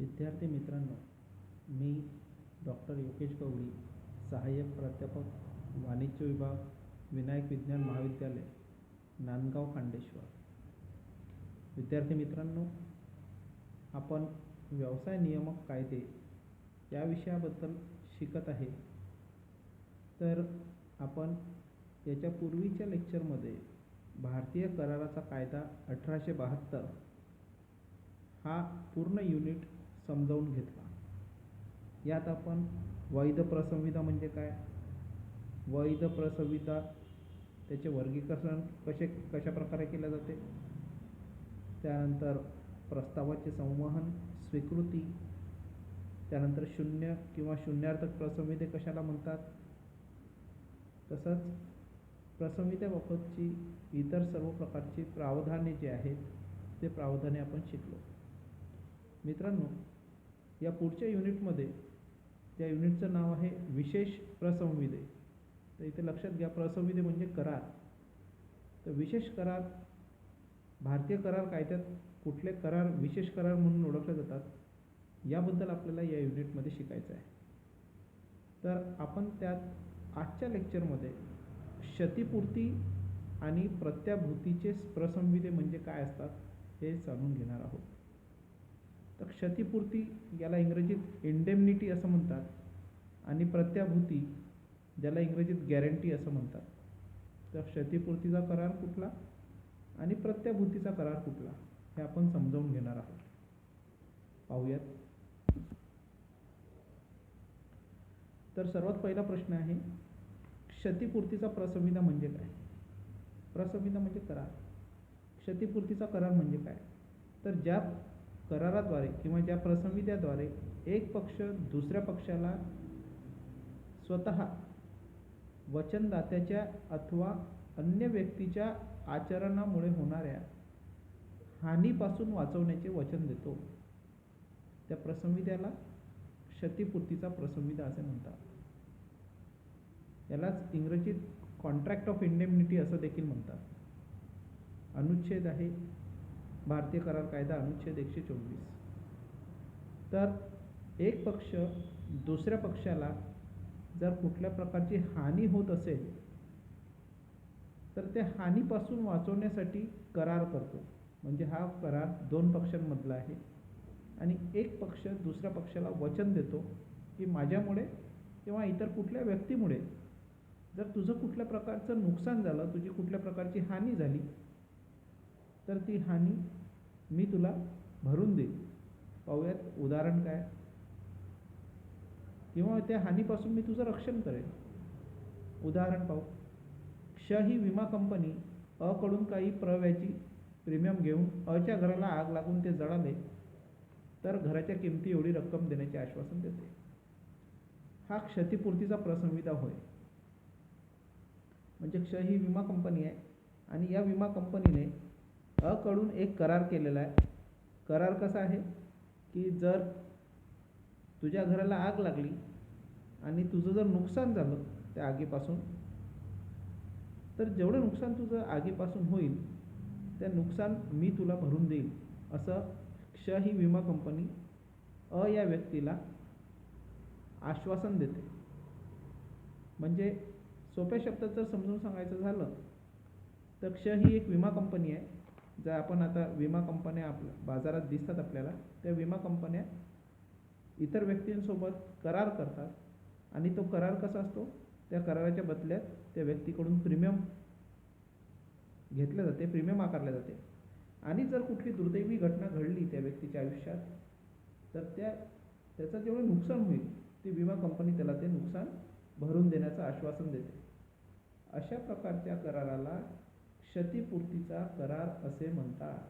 विद्यार्थी मित्रांनो, मी डॉक्टर योगेश गवळी, सहाय्यक प्राध्यापक वाणिज्य विभाग, विनायक विज्ञान महाविद्यालय, नांदगाव खांडेश्वर. विद्यार्थी मित्रांनो, आपण व्यवसाय नियामक कायदे या विषयाबद्दल शिकत आहे. तर आपण याच्या पूर्वीच्या लेक्चरमध्ये भारतीय कराराचा कायदा 1872 हा पूर्ण युनिट समजावून घेतला. यात आपण वैध प्रसंविधा म्हणजे काय, वैध प्रसंविधा त्याचे वर्गीकरण कशा प्रकारे केले जाते, त्यानंतर प्रस्तावाचे संवहन, स्वीकृती, त्यानंतर शून्य किंवा शून्यार्थक प्रसंविधे कशाला म्हणतात, तसंच प्रसंविधेबाबतची इतर सर्व प्रकारची प्रावधाने जे आहेत ते प्रावधाने आपण शिकलो. मित्रांनो, या पुढच्या युनिटमध्ये त्या युनिटचं नाव आहे विशेष प्रसंविधे. तर इथे लक्षात घ्या, प्रसंविधे म्हणजे करार. तर विशेष करार, भारतीय करार कायद्यात कुठले करार विशेष करार म्हणून ओळखले जातात याबद्दल आपल्याला या युनिटमध्ये शिकायचं आहे. तर आपण त्यात आजच्या लेक्चरमध्ये क्षतिपूर्ती आणि प्रत्याभूतीचे प्रसंविधे म्हणजे काय असतात हे जाणून घेणार आहोत. तर क्षतिपूर्ती याला इंग्रजीत इंडेमनिटी असं म्हणतात आणि प्रत्याभूती ज्याला इंग्रजीत गॅरंटी असं म्हणतात. तर क्षतिपूर्तीचा करार कुठला आणि प्रत्याभूतीचा करार कुठला हे आपण समजावून घेणार आहोत. पाहूयात. तर सर्वात पहिला प्रश्न आहे, क्षतिपूर्तीचा प्रसंविधा म्हणजे काय. प्रसंविधा म्हणजे करार. क्षतिपूर्तीचा करार म्हणजे काय, तर ज्या कराराद्वारे किंवा ज्या प्रसंविध्याद्वारे एक पक्ष दुसऱ्या पक्षाला स्वतः वचनदात्याच्या अथवा अन्य व्यक्तीच्या आचरणामुळे होणाऱ्या हानीपासून वाचवण्याचे वचन देतो, त्या प्रसंविध्याला क्षतिपूर्तीचा प्रसंविधा असे म्हणतात. यालाच इंग्रजीत कॉन्ट्रॅक्ट ऑफ इंडेमनिटी असं देखील म्हणतात. अनुच्छेद आहे भारतीय करार कायदा अनुच्छेद 124. तर एक पक्ष दुसऱ्या पक्षाला जर कुठल्या प्रकारची हानी होत असेल तर त्या हानीपासून वाचवण्यासाठी करार करतो. म्हणजे हा करार दोन पक्षांमधला आहे आणि एक पक्ष दुसऱ्या पक्षाला वचन देतो की माझ्यामुळे किंवा इतर कुठल्या व्यक्तीमुळे जर तुझं कुठल्या प्रकारचं नुकसान झालं, तुझी कुठल्या प्रकारची हानी झाली, तर ती हानी मी तुला भरून देईल. पाहूयात उदाहरण काय, किंवा त्या हानीपासून मी तुझं रक्षण करेन. उदाहरण पाहू. क्ष ही विमा कंपनी अ कडून काही प्रव्याची प्रीमियम घेऊन अच्या घराला आग लागून ते जळाले तर घराच्या किमती एवढी रक्कम देण्याचे आश्वासन देते. हा क्षतिपूर्तीचा प्रसंविधा होय. म्हणजे क्ष ही विमा कंपनी आहे आणि या विमा कंपनीने अ कडून एक करार केलेला आहे. करार कसा आहे की जर तुझ्या घराला आग लागली आणि तुझं जर नुकसान झालं त्या आगीपासून, तर जेवढं नुकसान तुझं आगीपासून होईल ते नुकसान मी तुला भरून देईल, असं क्ष ही विमा कंपनी अ या व्यक्तीला आश्वासन देते. म्हणजे सोप्या शब्दात जर समजून सांगायचं झालं तर क्ष ही एक विमा कंपनी आहे. जर आपण आता विमा कंपन्या आपल्या बाजारात दिसतात आपल्याला, त्या विमा कंपन्या इतर व्यक्तींसोबत करार करतात आणि तो करार कसा असतो, त्या कराराच्या बदल्यात त्या व्यक्तीकडून प्रीमियम घेतले जाते, प्रीमियम आकारले जाते. आणि जर कुठली दुर्दैवी घटना घडली त्या व्यक्तीच्या आयुष्यात तर त्याचं जेवढं नुकसान होईल ती विमा कंपनी त्याला ते नुकसान भरून देण्याचं आश्वासन देते. अशा प्रकारच्या कराराला क्षतिपूर्तीचा करार असे म्हणतात.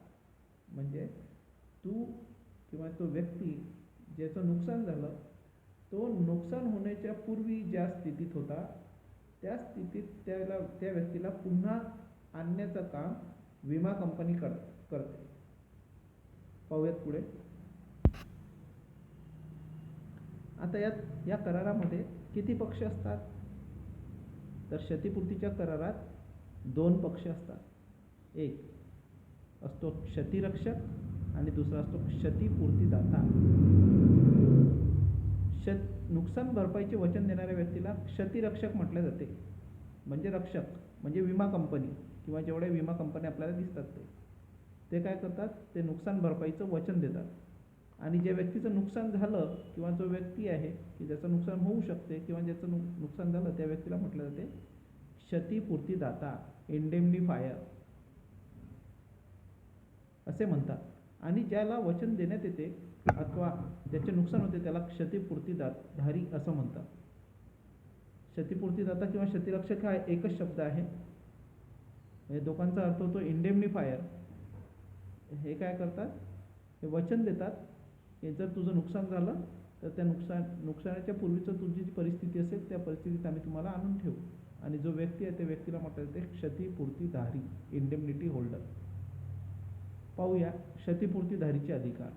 म्हणजे तू किंवा तो व्यक्ती ज्याचं नुकसान झालं, तो नुकसान होण्याच्या पूर्वी ज्या स्थितीत होता त्या स्थितीत त्या व्यक्तीला पुन्हा आणण्याचं काम विमा कंपनी करते. पाहूयात पुढे. आता या करारामध्ये किती पक्ष असतात, तर क्षतिपूर्तीच्या करारात दोन पक्ष असतात. एक असतो क्षतिरक्षक आणि दुसरा असतो क्षतिपूर्तीदाता. नुकसान भरपाईचे वचन देणाऱ्या व्यक्तीला क्षतिरक्षक म्हटले जाते. म्हणजे रक्षक म्हणजे विमा कंपनी किंवा जेवढे विमा कंपन्या आपल्याला दिसतात ते काय करतात, ते नुकसान भरपाईचं वचन देतात. आणि ज्या व्यक्तीचं नुकसान झालं किंवा जो व्यक्ती आहे की ज्याचं नुकसान होऊ शकते किंवा ज्याचं नुकसान झालं त्या व्यक्तीला म्हटलं जाते क्षतिपूर्तीदाता, इंडेम्निफायर असे म्हणतात. आणि ज्याला वचन देण्यात येते अथवा ज्याचे नुकसान होते त्याला क्षतिपूर्तीधारी असं म्हणतात. क्षतिपूर्तीदाता किंवा क्षतिरक्षक हा एकच शब्द आहे. म्हणजे दोघांचा अर्थ होतो इंडेम्निफायर. हे काय करतात, हे वचन देतात की जर तुझं नुकसान झालं तर त्या नुकसानाच्या पूर्वीचं तुझी जी परिस्थिती असेल त्या परिस्थितीत आम्ही तुम्हाला आणून ठेवू. आणि जो व्यक्ती आहे त्या व्यक्तीला म्हटलं जाते क्षतिपूर्तीधारी, इंडेम्निटी होल्डर. पाहूया क्षतिपूर्तीधारीचे अधिकार.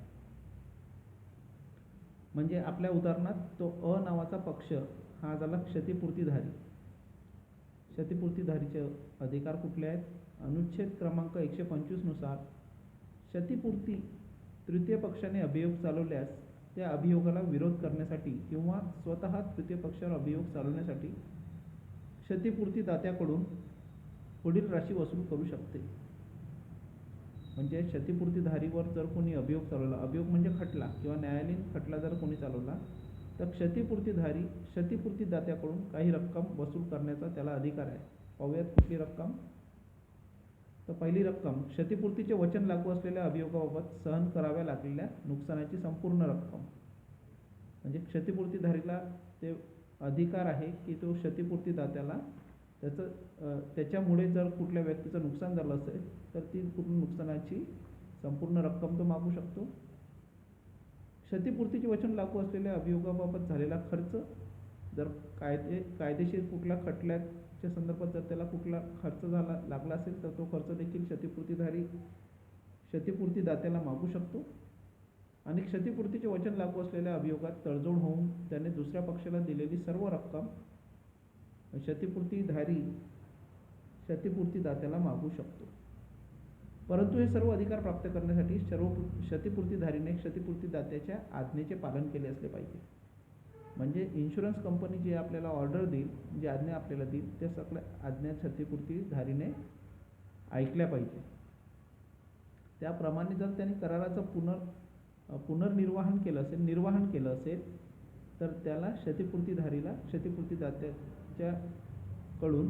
म्हणजे आपल्या उदाहरणात तो अ नावाचा पक्ष हा झाला क्षतिपूर्तीधारी. क्षतिपूर्तीधारीचे अधिकार कुठले आहेत? अनुच्छेद क्रमांक 125 नुसार क्षतिपूर्ती तृतीय पक्षाने अभियोग चालवल्यास त्या अभियोगाला विरोध करण्यासाठी किंवा स्वतः तृतीय पक्षावर अभियोग चालवण्यासाठी क्षतिपूर्तीदात्याकडून पुढील राशी वसूल करू शकते. म्हणजे क्षतिपूर्तीधारीवर जर कोणी अभियोग चालवला, अभियोग म्हणजे खटला किंवा न्यायालयीन खटला जर कोणी चालवला तर क्षतिपूर्तीधारी क्षतिपूर्तीदात्याकडून काही रक्कम वसूल करण्याचा त्याला अधिकार आहे. पाहूयात कुठली रक्कम. तर पहिली रक्कम क्षतिपूर्तीचे वचन लागू असलेल्या अभियोगाबाबत सहन कराव्या लागलेल्या नुकसानाची संपूर्ण रक्कम. म्हणजे क्षतिपूर्तीधारीला ते अधिकार आहे की तो क्षतिपूर्तीदात्याला त्याच्यामुळे जर कुठल्या व्यक्तीचं नुकसान झालं असेल तर ती पूर्ण नुकसानाची संपूर्ण रक्कम तो मागू शकतो. क्षतिपूर्तीचे वचन लागू असलेल्या अभियोगाबाबत झालेला खर्च, जर कायदेशीर कुठल्या खटल्याच्या संदर्भात जर त्याला कुठला खर्च लागला असेल तर तो खर्च देखील क्षतिपूर्तीदात्याला मागू शकतो. आणि क्षतिपूर्तीचे वचन लागू असलेल्या अभियोगात तडजोड होऊन त्याने दुसऱ्या पक्षाला दिलेली सर्व रक्कम क्षतिपूर्तीदात्याला मागू शकतो. परंतु हे सर्व अधिकार प्राप्त करण्यासाठी क्षतिपूर्तीधारीने क्षतिपूर्तीदात्याच्या आज्ञेचे पालन केले असले पाहिजे. म्हणजे इन्शुरन्स कंपनी जी आपल्याला ऑर्डर देईल, जी आज्ञा आपल्याला देईल त्या सगळ्या आज्ञा क्षतिपूर्तीधारीने ऐकल्या पाहिजे. त्याप्रमाणे जर त्याने कराराचं निर्वाहन केलं असेल तर त्याला क्षतिपूर्तीदात्याच्या कडून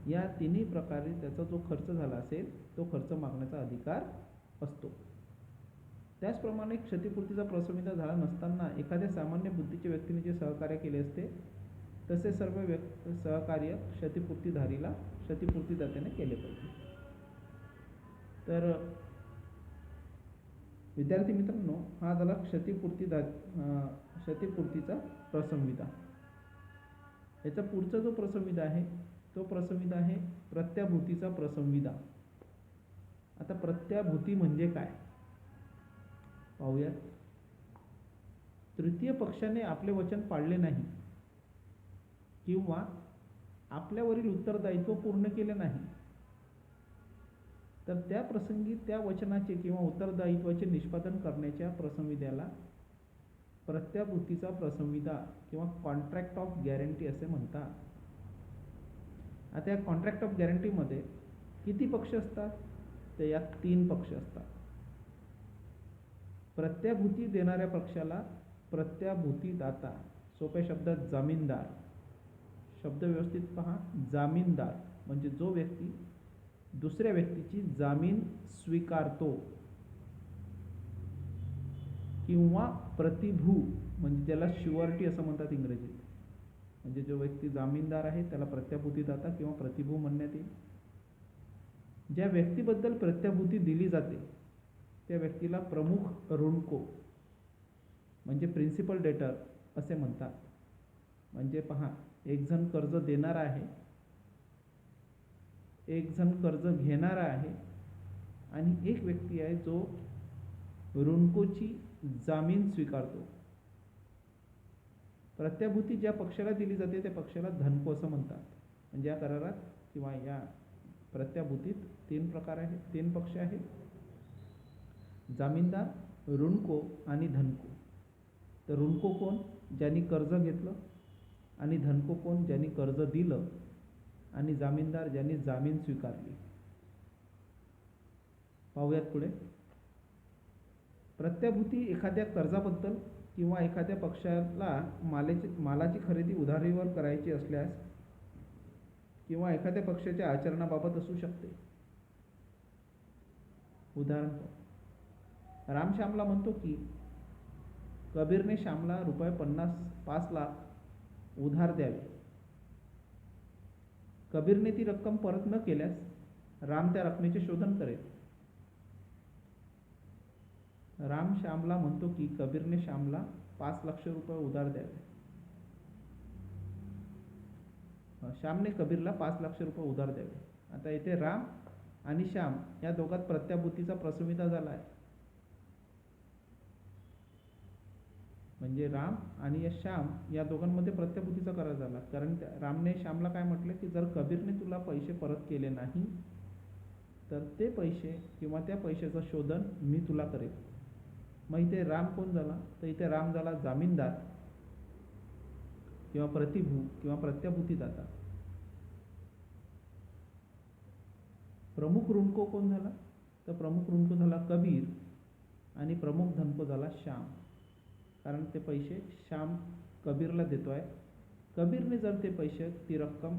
या तिन्ही प्रकारे त्याचा जो खर्च झाला असेल तो खर्च मागण्याचा अधिकार असतो. त्याचप्रमाणे क्षतिपूर्तीचा प्रशमिता झाला नसताना एखाद्या सामान्य बुद्धीच्या व्यक्तीने जे सहकार्य केले असते तसे सर्व सहकार्य क्षतिपूर्तीदात्याने केले पाहिजे. तर विद्यार्थी मित्रांनो, हा झाला क्षतिपूर्तीचा प्रसंविधा. याचा पुढचा जो प्रसंविधा आहे तो प्रसंविधा आहे प्रत्याभूतीचा प्रसंविधा. आता प्रत्याभूती म्हणजे काय पाहूया. तृतीय पक्षाने आपले वचन पाळले नाही किंवा आपल्यावरील उत्तरदायित्व पूर्ण केले नाही तर त्या प्रसंगी त्या वचनाचे किंवा उत्तरदायित्वाचे निष्पादन करण्याच्या प्रसंविध्याला प्रत्याभूतीचा प्रसंविधा किंवा कॉन्ट्रॅक्ट ऑफ गॅरंटी असे म्हणतात. आता या कॉन्ट्रॅक्ट ऑफ गॅरंटीमध्ये किती पक्ष असतात? तर यात 3 पक्ष असतात. प्रत्याभूती देणाऱ्या पक्षाला प्रत्याभूतीदाता, सोप्या शब्दात जामीनदार. शब्द व्यवस्थित पहा. जामीनदार म्हणजे जो व्यक्ती दुसऱ्या व्यक्तीची जामीन स्वीकारतो. किंवा प्रतिभू म्हणजे त्याला शुअरिटी असं म्हणतात इंग्रजीत. म्हणजे जो व्यक्ती जामीनदार आहे त्याला प्रत्याभूतीदाता किंवा प्रतिभू म्हणण्यात येईल. ज्या व्यक्तीबद्दल प्रत्याभूती दिली जाते त्या व्यक्तीला प्रमुख ऋणको म्हणजे प्रिन्सिपल डेटर असे म्हणतात. म्हणजे पहा, एक जण कर्ज देणारा आहे, एक जण कर्ज घेणारा आहे आणि एक व्यक्ती आहे जो ऋणकोची जामीन स्वीकारतो. प्रत्याभूती ज्या पक्षाला दिली जाते त्या पक्षाला धनको असं म्हणतात. म्हणजे या करारात किंवा या प्रत्याभूतीत 3 प्रकार आहेत, 3 पक्ष आहेत. जामीनदार, ऋणको आणि धनको. तर ऋणको कोण? ज्यांनी कर्ज घेतलं. आणि धनको कोण? ज्यांनी कर्ज दिलं. आणि जामीनदार ज्यांनी जामीन स्वीकारली. पाहूयात पुढे. प्रत्याभूती एखाद्या कर्जाबद्दल किंवा एखाद्या पक्षाला मालाची खरेदी उधारीवर करायची असल्यास किंवा एखाद्या पक्षाच्या आचरणाबाबत असू शकते. उदाहरण, राम श्यामला म्हणतो की कबीरने श्यामला रुपये 5 लाख उधार द्यावे. कबीरने ती रक्कम परत न केल्यास राम त्या रकमेचे शोधन करेल. राम श्यामला म्हणतो की कबीरने श्यामला 5 लाख रुपये उधार द्यावे. श्यामने कबीरला 5 लाख रुपये उधार द्यावे. आता इथे राम आणि श्याम या दोघात प्रत्याभूतीचा प्रसंविदा झाला आहे. म्हणजे राम आणि श्याम या दोघांमध्ये प्रत्याभूतीचा करार झाला. कारण रामने श्यामला काय म्हटलं की जर कबीरने तुला पैसे परत केले नाही तर ते पैसे किंवा त्या पैशाचं शोधन मी तुला करेल. मग इथे राम कोण झाला? तर इथे राम झाला जामीनदार किंवा प्रतिभू किंवा प्रत्याभूतीदाता. प्रमुख ऋणको कोण झाला? तर प्रमुख ऋणको झाला कबीर आणि प्रमुख धनको झाला श्याम. कारण ते पैसे श्याम कबीरला देतो आहे. कबीरने जर ते पैसे ती रक्कम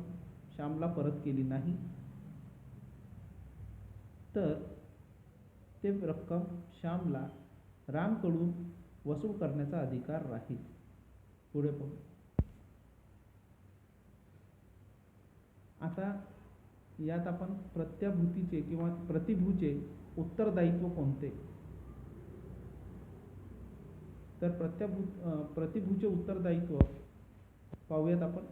श्यामला परत केली नाही तर ते रक्कम श्यामला रामकडून वसूल करण्याचा अधिकार राहील. पुढे पाहू. आता यात आपण प्रत्याभूतीचे किंवा प्रतिभूचे उत्तरदायित्व कोणते? तर प्रतिभूचे उत्तरदायित्व पाहूयात आपण.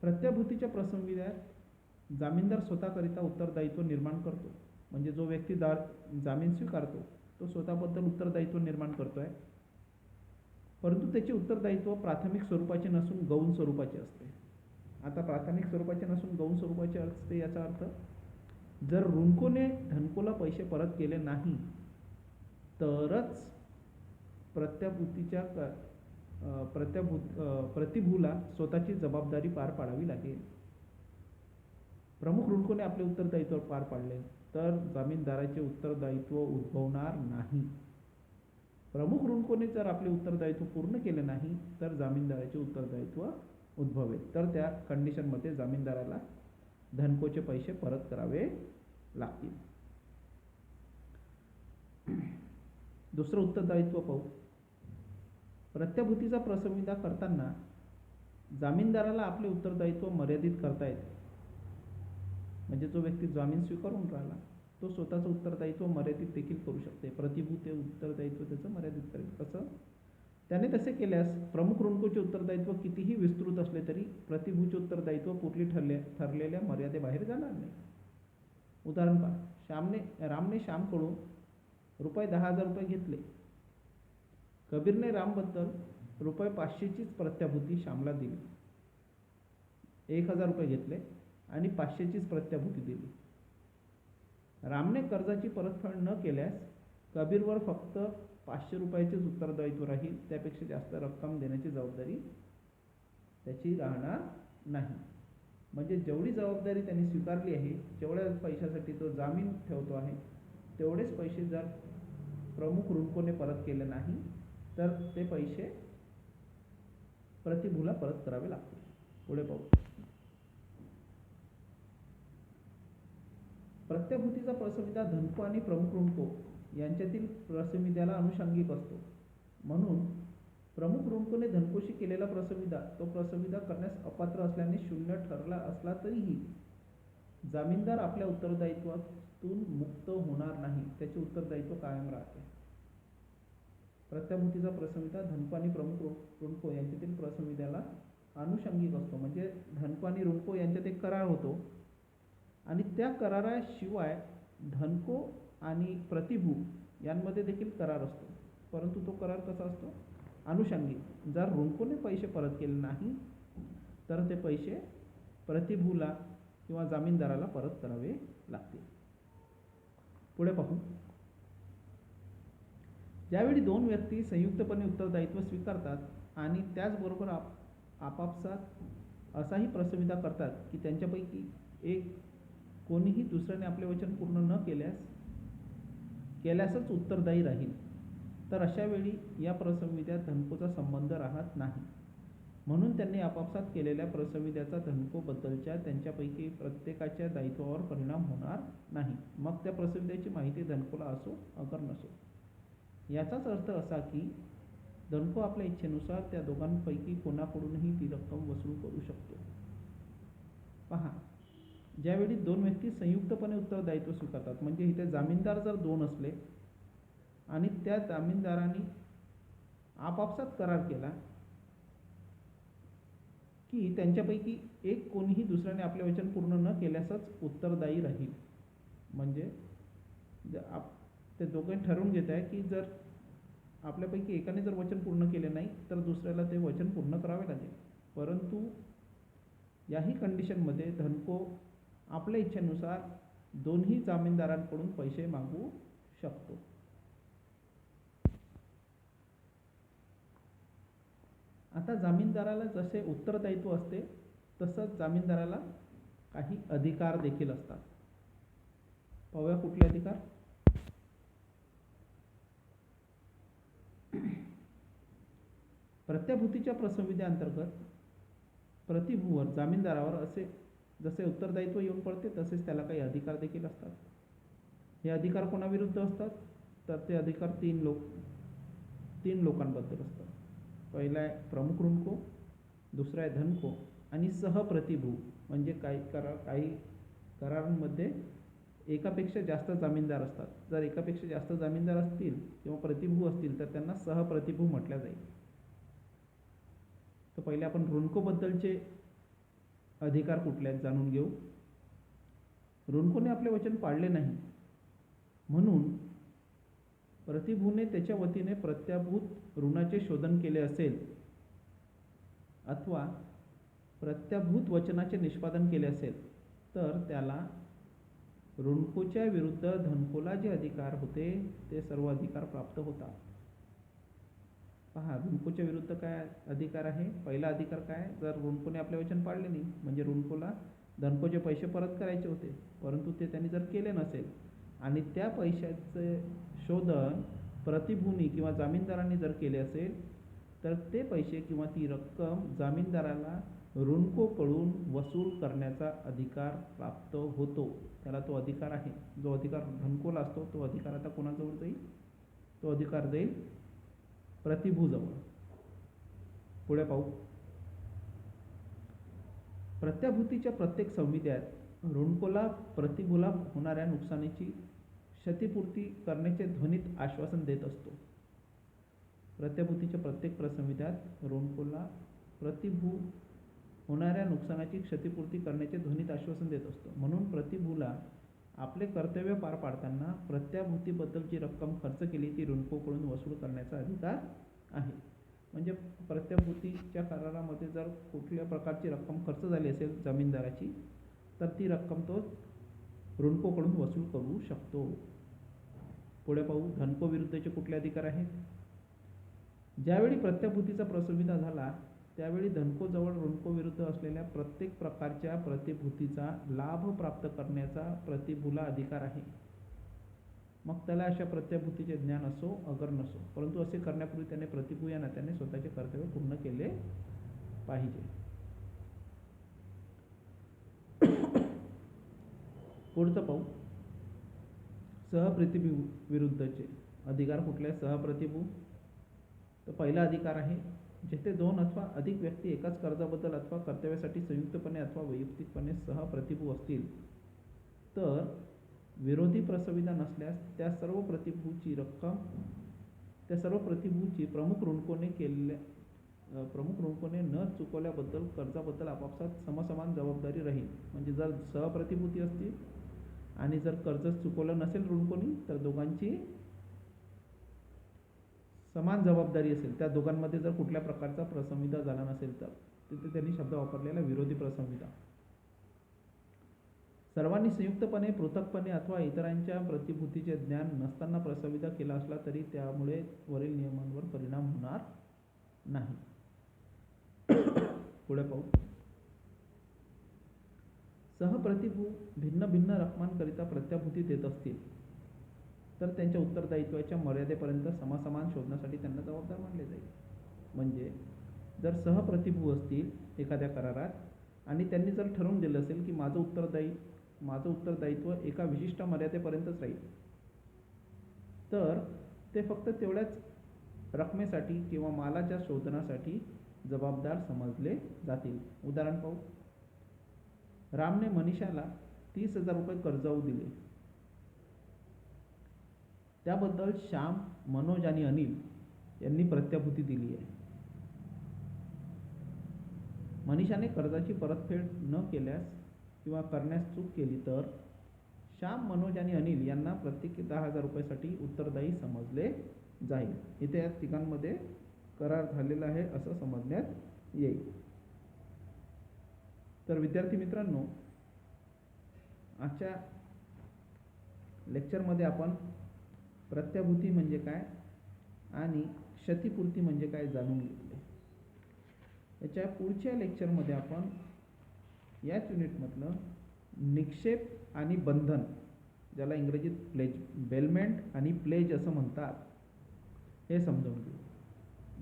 प्रत्याभूतीच्या प्रसंविधात जामीनदार स्वतःकरिता उत्तरदायित्व निर्माण करतो. म्हणजे जो व्यक्ती जामीन स्वीकारतो तो स्वतःबद्दल उत्तरदायित्व निर्माण करतो आहे. परंतु त्याचे उत्तरदायित्व प्राथमिक स्वरूपाचे नसून गौण स्वरूपाचे असते. आता प्राथमिक स्वरूपाचे नसून गौण स्वरूपाचे असते याचा अर्थ, जर ऋणकोने धनकोला पैसे परत केले नाही तरच प्रतिभूला स्वतःची जबाबदारी पार पाडावी लागेल. प्रमुख ऋणकोने आपले उत्तरदायित्व पार पाडले तर जामीनदाराचे उत्तरदायित्व उद्भवणार नाही. प्रमुख ऋणकोने जर आपले उत्तरदायित्व पूर्ण केले नाही तर जामीनदाराचे उत्तरदायित्व उद्भवेल. तर त्या कंडिशनमध्ये जामीनदाराला धनकोचे पैसे परत करावे लागतील. दुसरं उत्तरदायित्व पाहू. प्रत्याभूतीचा प्रसंविदा करताना जामीनदाराला आपले उत्तरदायित्व मर्यादित करता येते. म्हणजे जो व्यक्ती जामीन स्वीकारून राहिला तो स्वतःचं उत्तरदायित्व मर्यादित देखील करू शकते. प्रतिभूते उत्तरदायित्व त्याचं मर्यादित करेल. कसं? त्याने तसे केल्यास प्रमुख ऋणकोचे उत्तरदायित्व कितीही विस्तृत असले तरी प्रतिभूचे उत्तरदायित्व पूर्वी ठरलेल्या मर्यादेबाहेर जाणार नाही. उदाहरण पहा. रामने श्यामकडून रुपये 10,000 घेतले. कबीरने रामबद्दल रुपये 500चीच प्रत्याभूती श्यामला दिली. 1,000 घेतले आणि 500चीच प्रत्याभूती दिली. रामने कर्जाची परतफेड न केल्यास कबीरवर फक्त 500 उत्तरदायित्व राहील. त्यापेक्षा जास्त रक्कम देण्याची जबाबदारी त्याची राहणार नाही. म्हणजे जेवढी जबाबदारी त्यांनी स्वीकारली आहे, जेवढ्या पैशासाठी तो जामीन ठेवतो आहे, तेवढेच पैसे जर प्रमुख ऋणकोने परत केले नाही तर ते पैसे प्रतिभूला परत करावे लागतील. पुढे पाहू. प्रत्याभूतीचा प्रसंविदा धनको आणि प्रमुख ऋणको यांच्यातील प्रसंविद्याला अनुषंगिक असतो. म्हणून प्रमुख ऋणकोने धनकोशी केलेला प्रसंविदा तो प्रसंविदा करण्यास अपात्र असल्याने शून्य ठरला असला तरीही जामीनदार आपल्या उत्तरदायित्वातून मुक्त होणार नाही. त्याचे उत्तरदायित्व कायम राहते. प्रत्याभूतीचा प्रसंविदा धनको आणि प्रमुख ऋणको यांच्यातील प्रसंविद्याला अनुषंगिक असतो. म्हणजे धनको आणि ऋणको यांच्यात एक करार होतो आणि त्या कराराशिवाय धनको आणि प्रतिभू यांमध्ये देखील करार असतो. परंतु तो करार कसा असतो? अनुषंगिक. जर ऋणकोने पैसे परत केले नाही तर ते पैसे प्रतिभूला किंवा जामीनदाराला परत करावे लागतील. पुढे पाहू. ज्यावेळी दोन व्यक्ती संयुक्तपणे उत्तरदायित्व स्वीकारतात आणि त्याचबरोबर आपापसात असाही प्रसंविदा करतात की त्यांच्यापैकी एक कोणीही दुसऱ्याने आपले वचन पूर्ण न केल्यासच उत्तरदायी राहील, तर अशा वेळी या प्रसंविद्यात धनकोचा संबंध राहत नाही. म्हणून त्यांनी आपापसात केलेल्या प्रसंविद्याचा धनकोबद्दलच्या त्यांच्यापैकी प्रत्येकाच्या दायित्वावर परिणाम होणार नाही, मग त्या प्रसंविद्याची माहिती धनकोला असो अगर नसो. याचाच अर्थ असा की धनको आपल्या इच्छेनुसार त्या दोघांपैकी कोणाकडूनही ती रक्कम वसूल करू शकतो. पहा, ज्यावेळी दोन व्यक्ती संयुक्तपणे उत्तरदायित्व स्वीकारतात, म्हणजे इथे जामीनदार जर दोन असले आणि त्या जामीनदारांनी आपापसात करार केला की त्यांच्यापैकी एक कोणीही दुसऱ्याने आपले वचन पूर्ण न केल्यासच उत्तरदायी राहील. म्हणजे ते दोघे ठरवून घेत आहे की जर आपल्यापैकी एकाने जर वचन पूर्ण केले नाही तर दुसऱ्याला ते वचन पूर्ण करावे लागेल. परंतु याही कंडिशनमध्ये धनको आपल्या इच्छेनुसार दोन्ही जामीनदारांकडून पैसे मागू शकतो. आता जामीनदाराला जसे उत्तरदायित्व असते तसंच जामीनदाराला काही अधिकार देखील असतात. पाहूया कुठले अधिकार. प्रत्याभूतीच्या प्रसंविद्यांतर्गत प्रतिभूवर जामीनदारावर असे जसे उत्तरदायित्व येऊन पडते तसेच त्याला काही अधिकार देखील असतात. हे अधिकार कोणाविरुद्ध असतात तर ते अधिकार तीन लोकांबद्दल असतात. पहिला आहे प्रमुख ऋणको, दुसरा आहे धनको आणि सहप्रतिभू. म्हणजे काही करारांमध्ये एकापेक्षा जास्त जामीनदार असतात. जर एकापेक्षा जास्त जामीनदार असतील किंवा प्रतिभू असतील तर त्यांना सहप्रतिभू म्हटल्या जाईल. तर पहिले आपण ऋणकोबद्दलचे अधिकार कुठले आहेत जाणून घेऊ. ऋणकोने आपले वचन पाळले नाही म्हणून प्रतिभूने त्याच्या वतीने प्रत्याभूत ऋणाचे शोधन केले असेल अथवा प्रत्याभूत वचनाचे निष्पादन केले असेल तर त्याला ऋणकोच्या विरुद्ध धनकोला जे अधिकार होते ते सर्व अधिकार प्राप्त होतात. पहा, ऋणकोच्या विरुद्ध काय अधिकार आहे. पहिला अधिकार काय, जर ऋणकोने आपले वचन पाळले नाही म्हणजे ऋणकोला धनकोचे पैसे परत करायचे होते परंतु ते त्यांनी जर केले नसेल आणि त्या पैशाचे शोधन प्रतिभूनी किंवा जामीनदारांनी जर केले असेल तर ते पैसे किंवा ती रक्कम जामीनदाराला ऋणकोकडून वसूल करण्याचा अधिकार प्राप्त होतो. त्याला तो अधिकार आहे. जो अधिकार धनकोला असतो तो अधिकार आता कोणाजवळ जाईल, तो अधिकार जाईल प्रतिभूजवळ. पुढे पाहू. प्रत्याभूतीच्या प्रत्येक संविद्यात ऋणकोला प्रतिभूला होणाऱ्या नुकसानीची क्षतिपूर्ती करण्याचे ध्वनित आश्वासन देत असतो. प्रत्याभूतीच्या प्रत्येक प्रसंविद्यात ऋणकोला प्रतिभू होणाऱ्या नुकसानाची क्षतिपूर्ती करण्याचे ध्वनित आश्वासन देत असतो. म्हणून प्रतिभूला आपले कर्तव्य पार पाडताना प्रत्याभूतीबद्दल जी रक्कम खर्च केली ती ऋणकोकडून वसूल करण्याचा अधिकार आहे. म्हणजे प्रत्याभूतीच्या करारामध्ये जर कुठल्या प्रकारची रक्कम खर्च झाली असेल जामीनदाराची तर ती रक्कम तो ऋणकोकडून वसूल करू शकतो. पुढे पाहू. धनको विरुद्धचे कुठले अधिकार आहेत. ज्यावेळी प्रत्याभूतीचा प्रसंविदा झाला त्यावेळी धनकोजवळ ऋणको विरुद्ध असलेल्या प्रत्येक प्रकारच्या प्रतिभूतीचा लाभ प्राप्त करण्याचा प्रतिभूला अधिकार आहे. मग त्याला अशा प्रत्याभूतीचे ज्ञान असो अगर नसो, परंतु असे करण्यापूर्वी त्याने प्रतिभू या नात्याने स्वतःचे कर्तव्य पूर्ण केले पाहिजे. पुढचं पाहू. सहप्रतिभू विरुद्धचे अधिकार कुठले. सहप्रतिभू तर पहिला अधिकार आहे जेथे दोन अथवा अधिक व्यक्ती एकाच कर्जाबद्दल अथवा कर्तव्यासाठी संयुक्तपणे अथवा वैयक्तिकपणे सहप्रतिभू असतील तर विरोधी प्रसंविदा नसल्यास त्या सर्व प्रतिभूची प्रमुख ऋणकोने न चुकवल्याबद्दल कर्जाबद्दल आपापसात समसमान जबाबदारी राहील. म्हणजे जर सहप्रतिभूती असतील आणि जर कर्ज चुकवलं नसेल ऋणकोनी तर दोघांची समान जबाबदारी असेल. त्या दोघांमध्ये जर कुठल्या प्रकारचा प्रसंविदा झाला नसेल तर तिथे त्यांनी शब्द वापरलेला विरोधी प्रसंविदा. सर्वांनी संयुक्तपणे, पृथकपणे अथवा इतरांच्या प्रतिभूतीचे ज्ञान नसताना प्रस्तावित केला असला तरी त्यामुळे वरील नियमांवर परिणाम होणार नाही. पुढे पाहू. सहप्रतिभू भिन्न भिन्न रकमांकरिता प्रत्याभूती देत असतील तर त्यांच्या उत्तरदायित्वाच्या मर्यादेपर्यंत समासमान शोधण्यासाठी त्यांना जबाबदार मानले जाईल. म्हणजे जर सहप्रतिभू असतील एखाद्या करारात आणि त्यांनी जर ठरवून दिलं असेल की माझं उत्तरदायित्व एका विशिष्ट मर्यादेपर्यंतच राहील, तर ते फक्त तेवढ्याच रकमेसाठी किंवा मालाच्या शोधनासाठी जबाबदार समजले जातील. उदाहरण पाहू. रामने मनीषाला 30,000 रुपये कर्जाऊ दिले. त्याबद्दल श्याम, मनोज आणि अनिल यांनी प्रत्याभूती दिली आहे. मनीषाने कर्जाची परतफेड न केल्यास किंवा करण्यास चूक केली तर श्याम, मनोज आणि अनिल यांना प्रत्येकी 10,000 रुपयासाठी उत्तरदायी समजले जाईल. इथे या तिघांमध्ये करार झालेला आहे असं समजण्यात येईल. तर विद्यार्थी मित्रांनो, आजच्या लेक्चरमध्ये आपण प्रत्याभूती म्हणजे काय आणि क्षतिपूर्ती म्हणजे काय जाणून घेतले. याच्या पुढच्या लेक्चरमध्ये आपण याच युनिटमधलं निक्षेप आणि बंधन, ज्याला इंग्रजीत प्लेज, बेलमेंट आणि प्लेज असं म्हणतात, हे समजावून घेऊ.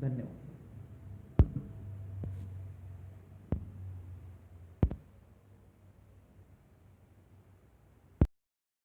धन्यवाद.